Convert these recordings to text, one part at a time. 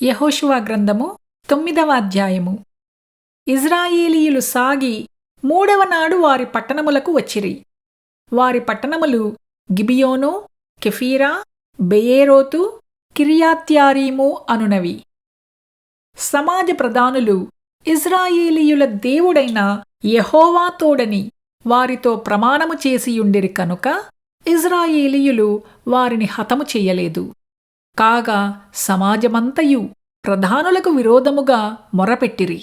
యెహోషువ గ్రంథము 9వ అధ్యాయము. ఇజ్రాయేలీయులు సాగి 3వ నాడు వారి పట్టణములకు వచ్చిరి. వారి పట్టణములు గిబియోను, కెఫీరా, బెయేరోతు, కిర్యత్యారీము అనునవి. సమాజ ప్రధానులు ఇజ్రాయేలీయుల దేవుడైన యెహోవా తోడని వారితో ప్రమాణము చేసియుండిరి కనుక ఇజ్రాయేలీయులు వారిని హతము చెయ్యలేదు. కాగా సమాజమంతయు ప్రధానులకు విరోధముగా మొరపెట్టిరి.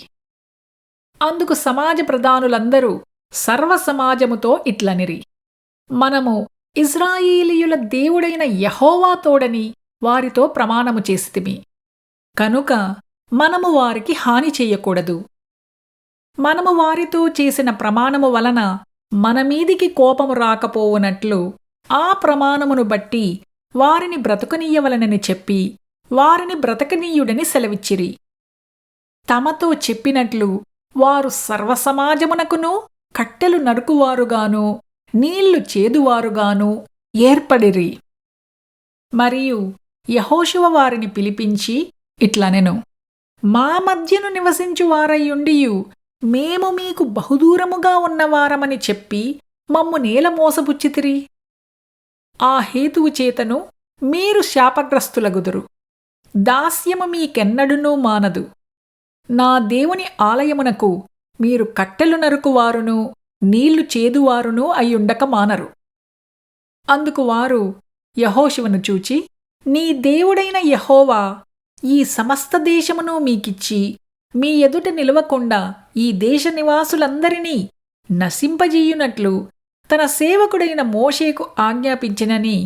అందుకు సమాజ ప్రధానులందరూ సర్వసమాజముతో ఇట్లనిరి: మనము ఇజ్రాయేలీయుల దేవుడైన యెహోవా తోడని వారితో ప్రమాణము చేసితిమి కనుక మనము వారికి హాని చెయ్యకూడదు. మనము వారితో చేసిన ప్రమాణము వలన మనమీదికి కోపము రాకపోవునట్లు ఆ ప్రమాణమును బట్టి వారిని బ్రతకనీయవలనని చెప్పి వారిని బ్రతకనీయుడని సెలవిచ్చిరి. తమతో చెప్పినట్లు వారు సర్వసమాజమునకును కట్టెలు నరుకువారుగాను నీళ్లు చేదువారుగాను ఏర్పడిరి. మరియు యెహోషువ వారిని పిలిపించి ఇట్లనెను: మా మధ్యను నివసించువారయ్యుండియు మేము మీకు బహుదూరముగా ఉన్నవారమని చెప్పి మమ్ము నేల మోసపుచ్చితిరి. ఆ హేతువు చేతను మీరు శాపగ్రస్తులగుదురు. దాస్యము మీకెన్నడునూ మానదు. నా దేవుని ఆలయమునకు మీరు కట్టెలు నరుకువారును నీళ్లు చేదువారును అయ్యుండక మానరు. అందుకు వారు యెహోషువను చూచి, నీ దేవుడైన యెహోవా ఈ సమస్త దేశమును మీకిచ్చి మీ ఎదుట నిలవకుండా ఈ దేశ నివాసులందరినీ నశింపజేయునట్లు తన సేవకుడైన మోషేకు ఆజ్ఞాపించినని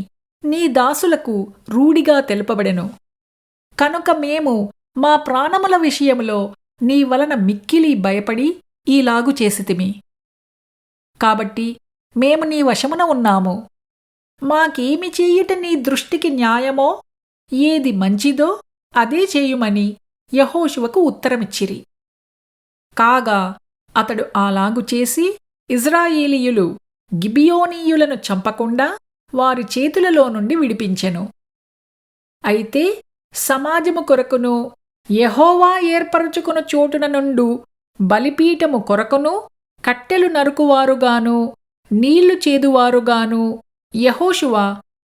నీ దాసులకు రూఢిగా తెలుపబడెను. కనుక మేము మా ప్రాణముల విషయములో నీ వలన మిక్కిలి భయపడి ఈలాగు చేసితిమి. కాబట్టి మేము నీ వశమున ఉన్నాము. మాకేమి చేయుట నీ దృష్టికి న్యాయమో, ఏది మంచిదో అదే చేయుమని యెహోషువకు ఉత్తరమిచ్చిరి. కాగా అతడు అలాగు చేసి ఇజ్రాయేలీయులు గిబియోనీయులను చంపకుండా వారి చేతులలో నుండి విడిపించెను. అయితే సమాజము కొరకును యెహోవా ఏర్పరచుకున్న చోటున నుండు బలిపీఠము కొరకును కట్టెలు నరుకువారుగాను నీళ్లు చేదువారుగాను యెహోషువ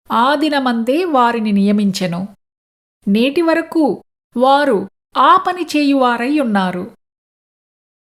ఆ దినమందే వారిని నియమించెను. నేటి వరకు వారు ఆ పని చేయువారై ఉన్నారు.